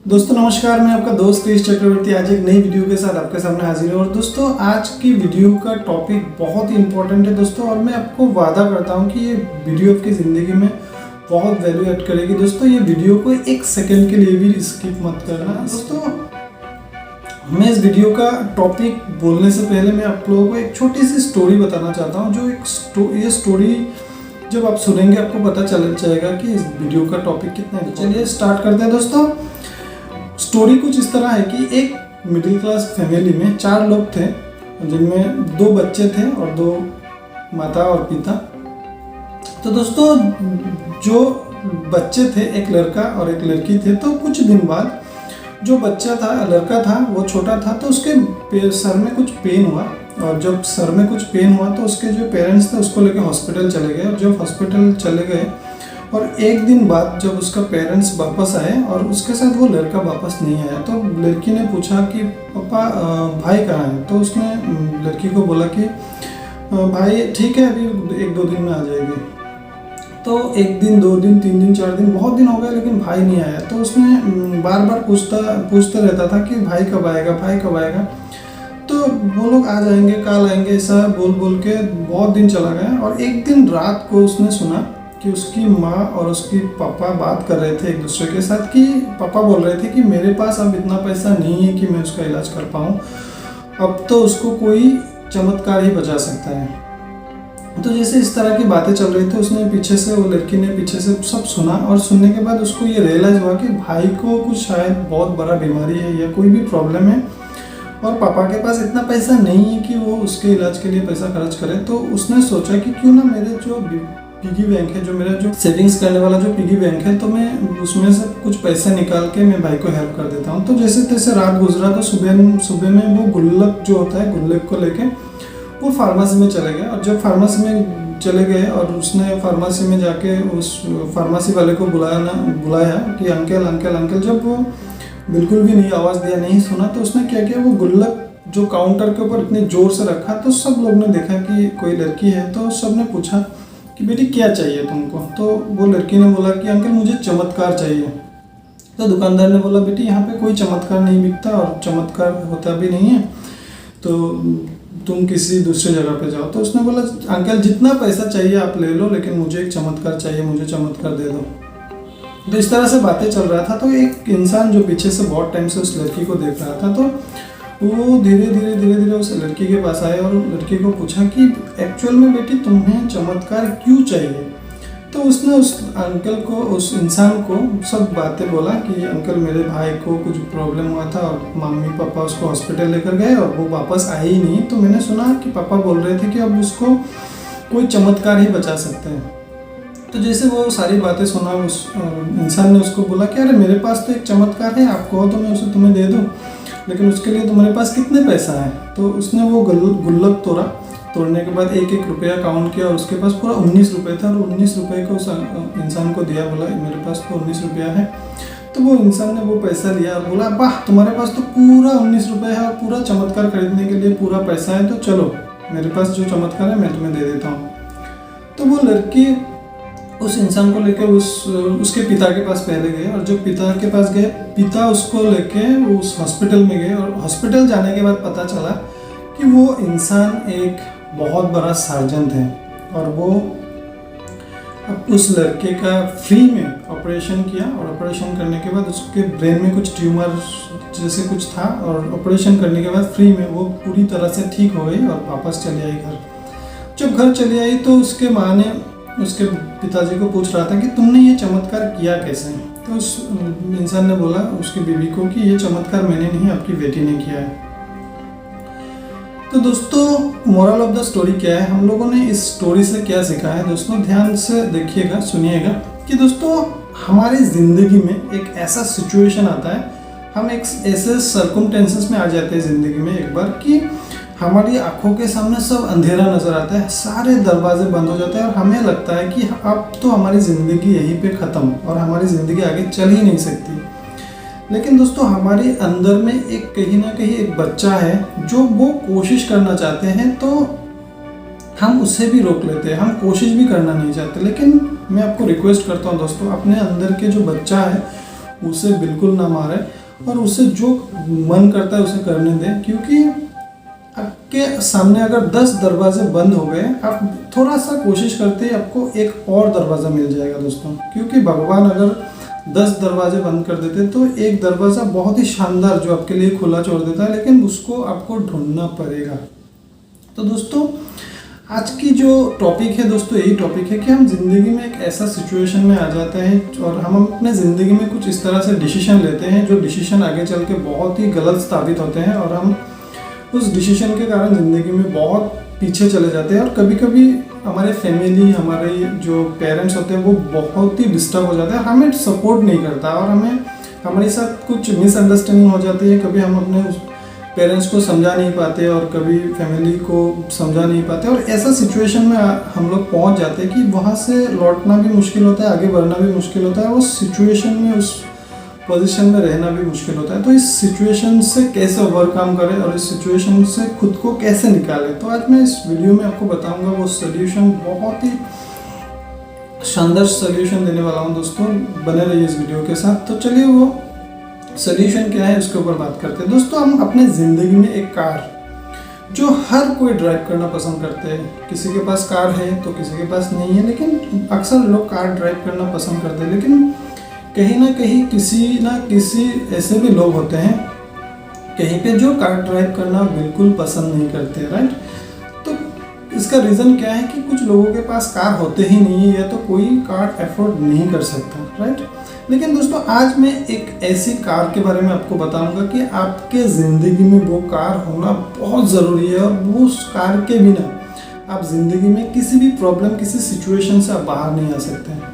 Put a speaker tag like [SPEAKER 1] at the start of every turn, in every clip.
[SPEAKER 1] दोस्तों नमस्कार, मैं आपका दोस्त क्रिश चक्रवर्ती आज एक नई वीडियो के साथ आपके सामने हाजिर हूँ। और दोस्तों आज की वीडियो का टॉपिक बहुत ही इंपॉर्टेंट है दोस्तों, और मैं आपको वादा करता हूँ कि ये वीडियो आपकी ज़िंदगी में बहुत वैल्यू ऐड करेगी। दोस्तों ये वीडियो को एक सेकंड के लिए भी स्किप मत करना। दोस्तों मैं इस वीडियो का टॉपिक बोलने से पहले मैं आप लोगों को एक छोटी सी स्टोरी बताना चाहता हूँ, जो ये स्टोरी जब आप सुनेंगे आपको पता चल जाएगा कि इस वीडियो का टॉपिक कितना है। चलिए स्टार्ट करते हैं दोस्तों। स्टोरी कुछ इस तरह है कि एक मिडिल क्लास फैमिली में 4 लोग थे, जिनमें 2 बच्चे थे और 2 माता और पिता। तो दोस्तों जो बच्चे थे, एक लड़का और एक लड़की थे। तो कुछ दिन बाद जो बच्चा था, लड़का था, वो छोटा था, तो उसके सर में कुछ पेन हुआ। और जब सर में कुछ पेन हुआ तो उसके जो पेरेंट्स थे उसको लेकर हॉस्पिटल चले गए। और जब हॉस्पिटल चले गए और एक दिन बाद जब उसका पेरेंट्स वापस आए और उसके साथ वो लड़का वापस नहीं आया, तो लड़की ने पूछा कि पापा भाई कहाँ है। तो उसने लड़की को बोला कि भाई ठीक है, अभी 1-2 दिन में आ जाएगी। तो 1 दिन, 2 दिन, 3 दिन, 4 दिन, बहुत दिन हो गए लेकिन भाई नहीं आया। तो उसने बार बार पूछते रहता था कि भाई कब आएगा, भाई कब आएगा। तो वो लोग आ जाएंगे, कल आएंगे, ऐसा बोल बोल के बहुत दिन चला गया। और एक दिन रात को उसने सुना कि उसकी माँ और उसकी पापा बात कर रहे थे एक दूसरे के साथ, कि पापा बोल रहे थे कि मेरे पास अब इतना पैसा नहीं है कि मैं उसका इलाज कर पाऊँ, अब तो उसको कोई चमत्कार ही बचा सकता है। तो जैसे इस तरह की बातें चल रही थी, उसने पीछे से, वो लड़की ने पीछे से सब सुना। और सुनने के बाद उसको ये रियलाइज़ हुआ कि भाई को कुछ शायद बहुत बड़ा बीमारी है या कोई भी प्रॉब्लम है, और पापा के पास इतना पैसा नहीं है कि वो उसके इलाज के लिए पैसा खर्च करे। तो उसने सोचा कि क्यों ना मेरे जो पिगी बैंक है, जो मेरा जो सेविंग्स करने वाला जो पिगी बैंक है, तो मैं उसमें से कुछ पैसे निकाल के मैं भाई को हेल्प कर देता हूँ। तो जैसे तैसे रात गुजरा, तो सुबह में वो गुल्लक जो होता है, गुल्लक को लेके वो फार्मेसी में चले गए। और जब फार्मेसी में चले गए और उसने फार्मेसी में जाके उस फार्मेसी वाले को बुलाया कि अंकल अंकल अंकल। जब वो बिल्कुल भी नहीं आवाज़ दिया, नहीं सुना, तो उसने क्या किया, वो गुल्लक जो काउंटर के ऊपर इतने ज़ोर से रखा। तो सब लोग ने देखा कि कोई लड़की है। तो सब ने पूछा कि बेटी क्या चाहिए तुमको। तो वो लड़की ने बोला कि अंकल मुझे चमत्कार चाहिए। तो दुकानदार ने बोला बेटी यहाँ पे कोई चमत्कार नहीं बिकता और चमत्कार होता भी नहीं है, तो तुम किसी दूसरे जगह पे जाओ। तो उसने बोला अंकल जितना पैसा चाहिए आप ले लो, लेकिन मुझे एक चमत्कार चाहिए, मुझे चमत्कार दे दो। तो इस तरह से बातें चल रहा था। तो एक इंसान जो पीछे से बहुत टाइम से उस लड़की को देख रहा था, तो वो धीरे धीरे उस लड़की के पास आए और लड़की को पूछा कि एक्चुअल में बेटी तुम्हें चमत्कार क्यों चाहिए। तो उसने उस अंकल को, उस इंसान को सब बातें बोला कि अंकल मेरे भाई को कुछ प्रॉब्लम हुआ था और मम्मी पापा उसको हॉस्पिटल लेकर गए और वो वापस आए ही नहीं। तो मैंने सुना कि पापा बोल रहे थे कि अब उसको कोई चमत्कार ही बचा सकते हैं। तो जैसे वो सारी बातें सुना, उस इंसान ने उसको बोला कि अरे मेरे पास तो एक चमत्कार है, आप कहो तो मैं उसे तुम्हें दे दूँ, लेकिन उसके लिए तुम्हारे पास कितने पैसा है। तो उसने वो गुल्लक तोड़ने के बाद 1-1 रुपया काउंट किया और उसके पास पूरा 19 रुपये था। और 19 रुपये को उस इंसान को दिया, बोला मेरे पास तो 19 रुपया है। तो वो इंसान ने वो पैसा लिया और बोला वाह तुम्हारे पास तो पूरा 19 रुपये है और पूरा चमत्कार खरीदने के लिए पूरा पैसा है, तो चलो मेरे पास जो चमत्कार है मैं तुम्हें दे देता हूँ। तो वो लड़की उस इंसान को लेकर उसके पिता के पास पहले गए। और जब पिता के पास गए, पिता उसको लेके उस हॉस्पिटल में गए। और हॉस्पिटल जाने के बाद पता चला कि वो इंसान एक बहुत बड़ा सर्जन थे, और वो उस लड़के का फ्री में ऑपरेशन किया। और ऑपरेशन करने के बाद उसके ब्रेन में कुछ ट्यूमर जैसे कुछ था, और ऑपरेशन करने के बाद फ्री में वो पूरी तरह से ठीक हो गई और वापस चली आई घर। जब घर चली आई तो उसके माँ ने उसके पिताजी को पूछ रहा था कि तुमने ये चमत्कार किया कैसे। तो उस इंसान ने बोला उसकी बीवी को कि ये चमत्कार मैंने नहीं, आपकी बेटी ने किया है। तो दोस्तों मोरल ऑफ द स्टोरी क्या है, हम लोगों ने इस स्टोरी से क्या सीखा है दोस्तों, ध्यान से देखिएगा, सुनिएगा कि दोस्तों हमारी ज़िंदगी में एक ऐसा सिचुएशन आता है, हम एक ऐसे सर्कमस्टेंसेस में आ जाते हैं ज़िंदगी में एक बार कि हमारी आंखों के सामने सब अंधेरा नज़र आता है, सारे दरवाजे बंद हो जाते हैं और हमें लगता है कि अब तो हमारी ज़िंदगी यहीं पे ख़त्म और हमारी ज़िंदगी आगे चल ही नहीं सकती। लेकिन दोस्तों हमारे अंदर में एक कहीं ना कहीं एक बच्चा है जो वो कोशिश करना चाहते हैं, तो हम उससे भी रोक लेते हैं, हम कोशिश भी करना नहीं चाहते। लेकिन मैं आपको रिक्वेस्ट करता हूँ दोस्तों, अपने अंदर के जो बच्चा है उसे बिल्कुल ना मारे और उसे जो मन करता है उसे करने दें, क्योंकि आपके सामने अगर 10 दरवाजे बंद हो गए, आप थोड़ा सा कोशिश करते हैं आपको एक और दरवाज़ा मिल जाएगा दोस्तों। क्योंकि भगवान अगर 10 दरवाजे बंद कर देते तो एक दरवाज़ा बहुत ही शानदार जो आपके लिए खुला छोड़ देता है, लेकिन उसको आपको ढूंढना पड़ेगा। तो दोस्तों आज की जो टॉपिक है दोस्तों, यही टॉपिक है कि हम ज़िंदगी में एक ऐसा सिचुएशन में आ जाते हैं और हम अपने ज़िंदगी में कुछ इस तरह से डिसीजन लेते हैं जो डिसीजन आगे चल के बहुत ही गलत साबित होते हैं और हम उस डिसीजन के कारण ज़िंदगी में बहुत पीछे चले जाते हैं। और कभी कभी हमारे फैमिली, हमारे जो पेरेंट्स होते हैं वो बहुत ही डिस्टर्ब हो जाते हैं, हमें सपोर्ट नहीं करता और हमारे साथ कुछ मिसअंडरस्टैंडिंग हो जाती है। कभी हम अपने उस पेरेंट्स को समझा नहीं पाते और कभी फैमिली को समझा नहीं पाते और ऐसा सिचुएशन में हम लोग पहुंच जाते हैं कि वहाँ से लौटना भी मुश्किल होता है, आगे बढ़ना भी मुश्किल होता है, उस सिचुएशन में, उस पोजीशन में रहना भी मुश्किल होता है। तो इस सिचुएशन से कैसे ओवरकम करें और इस सिचुएशन से खुद को कैसे निकालें, तो आज मैं इस वीडियो में आपको बताऊंगा वो सोल्यूशन। बहुत ही शानदार सोल्यूशन देने वाला हूं दोस्तों, बने रहिए इस वीडियो के साथ। तो चलिए वो सोल्यूशन क्या है उसके ऊपर बात करते हैं। दोस्तों हम अपने ज़िंदगी में एक कार जो हर कोई ड्राइव करना पसंद करते हैं, किसी के पास कार है तो किसी के पास नहीं है, लेकिन अक्सर लोग कार ड्राइव करना पसंद करते हैं। लेकिन कहीं ना कहीं किसी ना किसी ऐसे भी लोग होते हैं कहीं पे जो कार ड्राइव करना बिल्कुल पसंद नहीं करते, राइट। तो इसका रीज़न क्या है कि कुछ लोगों के पास कार होते ही नहीं है या तो कोई कार अफोर्ड नहीं कर सकता, राइट। लेकिन दोस्तों आज मैं एक ऐसी कार के बारे में आपको बताऊंगा कि आपके ज़िंदगी में वो कार होना बहुत ज़रूरी है और वो उस कार के बिना आप ज़िंदगी में किसी भी प्रॉब्लम, किसी सिचुएशन से आप बाहर नहीं आ सकते हैं।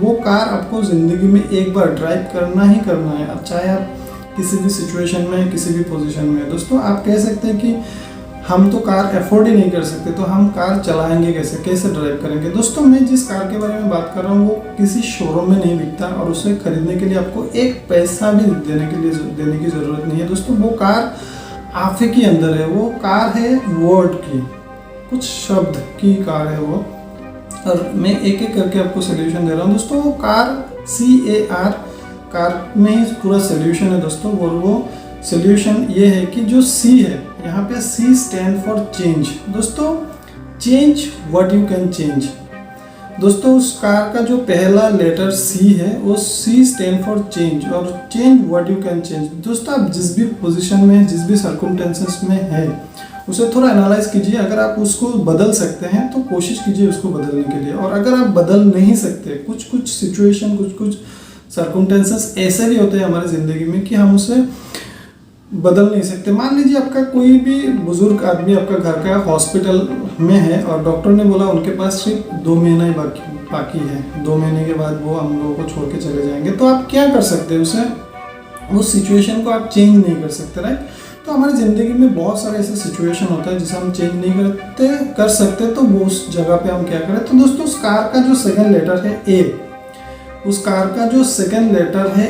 [SPEAKER 1] वो कार आपको ज़िंदगी में एक बार ड्राइव करना ही करना है, अब चाहे आप किसी भी सिचुएशन में, किसी भी पोजीशन में। दोस्तों आप कह सकते हैं कि हम तो कार अफोर्ड ही नहीं कर सकते, तो हम कार चलाएंगे कैसे, कैसे ड्राइव करेंगे। दोस्तों मैं जिस कार के बारे में बात कर रहा हूँ वो किसी शोरूम में नहीं बिकता और उसे खरीदने के लिए आपको एक पैसा भी देने की ज़रूरत नहीं है। दोस्तों वो कार आप ही के अंदर है, वो कार है वर्ड की, कुछ शब्द की कार है वो। और मैं एक एक करके आपको सोल्यूशन दे रहा हूँ दोस्तों। वो कार CAR, कार में ही पूरा सोल्यूशन है दोस्तों। और वो सोल्यूशन ये है कि जो C है यहाँ पे, C स्टैंड फॉर चेंज। दोस्तों change what you can change. दोस्तों उस कार का जो पहला लेटर C है वो C स्टैंड फॉर चेंज और change what you can change. दोस्तों आप जिस भी पोजीशन में, जिस भी सर्कमस्टेंसेस में है उसे थोड़ा एनालाइज कीजिए। अगर आप उसको बदल सकते हैं तो कोशिश कीजिए उसको बदलने के लिए, और अगर आप बदल नहीं सकते, कुछ सिचुएशन, कुछ सर्कमस्टेंसेस ऐसे भी होते हैं हमारी ज़िंदगी में कि हम उसे बदल नहीं सकते। मान लीजिए आपका कोई भी बुजुर्ग आदमी आपका घर का हॉस्पिटल में है और डॉक्टर ने बोला उनके पास सिर्फ 2 महीना ही बाकी है, 2 महीने के बाद वो हम लोगों को छोड़ के चले जाएंगे। तो आप क्या कर सकते हैं, उसे, उस सिचुएशन को आप चेंज नहीं कर सकते, राइट। तो हमारी ज़िंदगी में बहुत सारे ऐसे सिचुएशन होता है जिसे हम चेंज नहीं कर सकते, तो वो उस जगह पे हम क्या करें। तो दोस्तों उस कार का जो सेकंड लेटर है A, उस कार का जो सेकंड लेटर है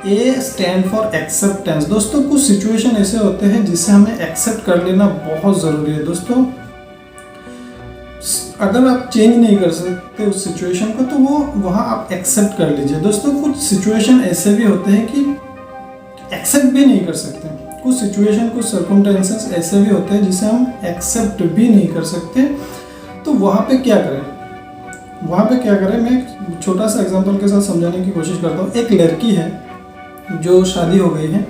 [SPEAKER 1] A स्टैंड फॉर एक्सेप्टेंस। दोस्तों कुछ सिचुएशन ऐसे होते हैं जिसे हमें एक्सेप्ट कर लेना बहुत ज़रूरी है। दोस्तों अगर आप चेंज नहीं कर सकते उस सिचुएशन को तो वो वहाँ आप एक्सेप्ट कर लीजिए। दोस्तों कुछ सिचुएशन ऐसे भी होते हैं कि एक्सेप्ट भी नहीं कर सकते, कुछ सिचुएशन, कुछ सर्कमस्टेंसेस ऐसे भी होते हैं जिसे हम एक्सेप्ट भी नहीं कर सकते। तो वहाँ पे क्या करें, मैं एक छोटा सा एग्जांपल के साथ समझाने की कोशिश करता हूँ। एक लड़की है जो शादी हो गई है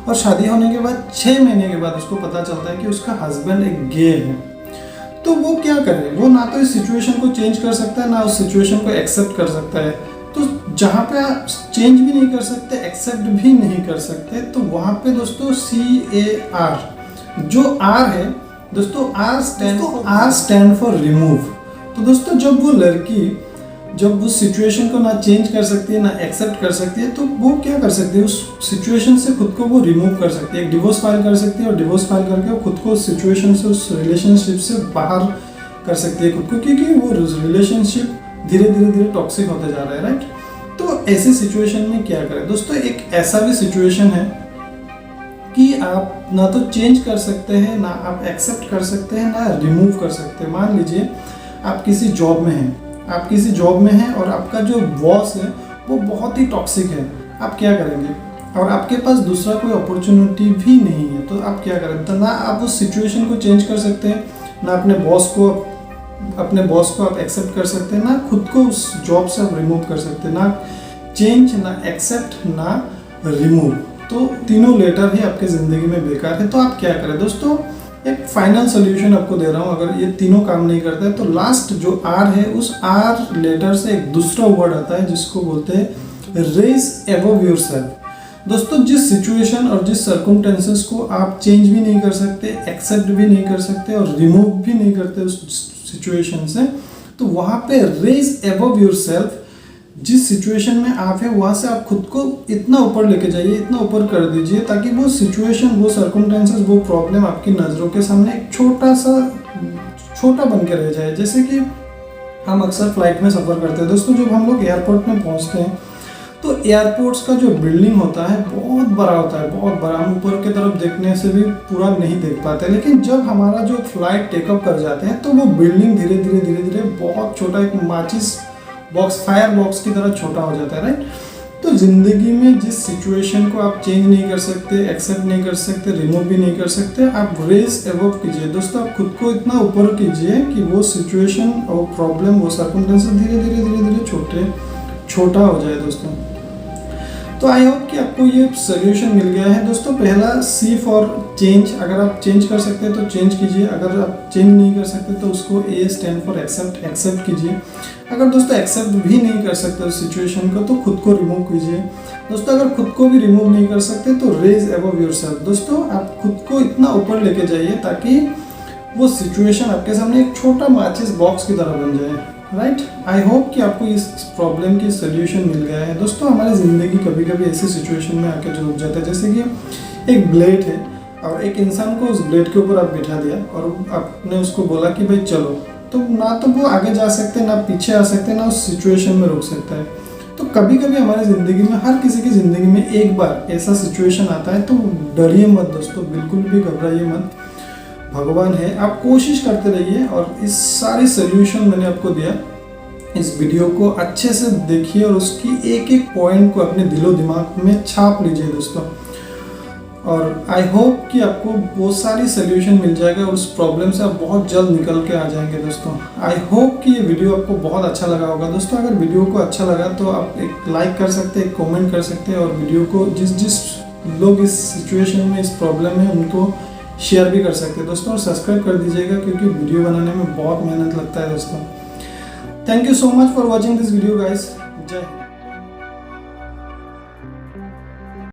[SPEAKER 1] और शादी होने के बाद 6 महीने के बाद उसको पता चलता है कि उसका हस्बैंड एक गे है। तो वो क्या करे, वो ना तो इस सिचुएशन को चेंज कर सकता है, ना उस सिचुएशन को एक्सेप्ट कर सकता है। तो जहाँ पे आप चेंज भी नहीं कर सकते, एक्सेप्ट भी नहीं कर सकते, तो वहाँ पे दोस्तों CAR, जो R है दोस्तों, R स्टैंड फॉर रिमूव। तो दोस्तों जब वो लड़की जब उस सिचुएशन को ना चेंज कर सकती है, ना एक्सेप्ट कर सकती है, तो वो क्या कर सकती है, उस सिचुएशन से खुद को वो रिमूव कर सकती है। एक डिवोर्स फाइल कर सकती है और डिवोर्स फाइल करके वो खुद को उस सिचुएशन से, उस रिलेशनशिप से बाहर कर सकती है खुद को, क्योंकि वो रिलेशनशिप धीरे धीरे टॉक्सिक होते जा रहा है, राइट। तो ऐसी सिचुएशन में क्या करें दोस्तों, एक ऐसा भी सिचुएशन है कि आप ना तो चेंज कर सकते हैं, ना आप एक्सेप्ट कर सकते हैं, ना रिमूव कर सकते हैं। मान लीजिए आप किसी जॉब में हैं, और आपका जो बॉस है वो बहुत ही टॉक्सिक है, आप क्या करेंगे? और आपके पास दूसरा कोई अपॉर्चुनिटी भी नहीं है तो आप क्या करें? तो ना आप उस सिचुएशन को चेंज कर सकते हैं, ना अपने बॉस को आप एक्सेप्ट कर सकते हैं, ना खुद को उस जॉब से आप रिमूव कर सकते हैं। ना चेंज, ना एक्सेप्ट, ना रिमूव, तो तीनों लेटर ही आपके ज़िंदगी में बेकार है। तो आप क्या करें दोस्तों? एक फाइनल सोल्यूशन आपको दे रहा हूँ। अगर ये तीनों काम नहीं करते तो लास्ट जो आर है, उस आर लेटर से एक दूसरा वर्ड आता है जिसको बोलते हैं रेज अबव योरसेल्फ। दोस्तों, जिस सिचुएशन और जिस सर्कमस्टेंसेस को आप चेंज भी नहीं कर सकते, एक्सेप्ट भी नहीं कर सकते और रिमूव भी नहीं करते उस सिचुएशन से, तो वहाँ पे रेज अबव योरसेल्फ, जिस सिचुएशन में आप है वहाँ से आप खुद को इतना ऊपर लेके जाइए, इतना ऊपर कर दीजिए ताकि वो सिचुएशन, वो सर्कमस्टेंसेस, वो प्रॉब्लम आपकी नज़रों के सामने एक छोटा बन के रह जाए। जैसे कि हम अक्सर फ्लाइट में सफ़र करते हैं दोस्तों, जब हम लोग एयरपोर्ट में पहुँचते हैं तो एयरपोर्ट्स का जो बिल्डिंग होता है बहुत बड़ा होता है, बहुत बड़ा। हम ऊपर की तरफ देखने से भी पूरा नहीं देख पाते, लेकिन जब हमारा जो फ्लाइट टेकअप कर जाते हैं तो वो बिल्डिंग धीरे धीरे बहुत छोटा, एक माचिस बॉक्स, फायर बॉक्स की तरह छोटा हो जाता है, राइट। तो ज़िंदगी में जिस सिचुएशन को आप चेंज नहीं कर सकते, एक्सेप्ट नहीं कर सकते, रिमूव भी नहीं कर सकते, आप रेज अबव कीजिए दोस्तों। आप खुद को इतना ऊपर कीजिए कि वो सिचुएशन और प्रॉब्लम, वो सर्कमस्टेंसेस धीरे धीरे छोटा हो जाए दोस्तों। तो आई होप कि आपको ये सोल्यूशन मिल गया है दोस्तों। पहला सी फॉर चेंज, अगर आप चेंज कर सकते हैं तो चेंज कीजिए, अगर आप चेंज नहीं कर सकते तो उसको ए स्टैंड फॉर एक्सेप्ट कीजिए। अगर दोस्तों एक्सेप्ट भी नहीं कर सकते उस सिचुएशन को तो खुद को रिमूव कीजिए दोस्तों। अगर खुद को भी रिमूव नहीं कर सकते तो रेज अबव योरसेल्फ दोस्तों, आप खुद को इतना ऊपर लेके जाइए ताकि वो सिचुएशन आपके सामने एक छोटा माचिस बॉक्स की तरह बन जाए, राइट। आई होप कि आपको इस प्रॉब्लम की सोल्यूशन मिल गया है दोस्तों। हमारी ज़िंदगी कभी कभी ऐसी सिचुएशन में आके जो रुक जाता है, जैसे कि एक ब्लेड है और एक इंसान को उस ब्लेड के ऊपर आप बिठा दिया और आपने उसको बोला कि भाई चलो, तो ना तो वो आगे जा सकते हैं, ना पीछे आ सकते हैं, ना उस सिचुएशन में रुक सकता है। तो कभी कभी हमारी ज़िंदगी में, हर किसी की ज़िंदगी में एक बार ऐसा सिचुएशन आता है, तो डरिए मत दोस्तों, बिल्कुल भी घबराइए मत। भगवान है, आप कोशिश करते रहिए और इस सारी सोल्यूशन मैंने आपको दिया। इस वीडियो को अच्छे से देखिए और उसकी एक एक पॉइंट को अपने दिलो दिमाग में छाप लीजिए दोस्तों। और आई होप कि आपको वो सारी सोल्यूशन मिल जाएगा और उस प्रॉब्लम से आप बहुत जल्द निकल के आ जाएंगे दोस्तों। आई होप कि ये वीडियो आपको बहुत अच्छा लगा होगा दोस्तों। अगर वीडियो को अच्छा लगा तो आप एक लाइक कर सकते हैं, एक कमेंट कर सकते हैं और वीडियो को जिस लोग इस सिचुएशन में, इस प्रॉब्लम में, उनको शेयर भी कर सकते हैं दोस्तों। और सब्सक्राइब कर दीजिएगा क्योंकि वीडियो बनाने में बहुत मेहनत लगता है दोस्तों। Thank you so much for watching this video guys. जय हिंद।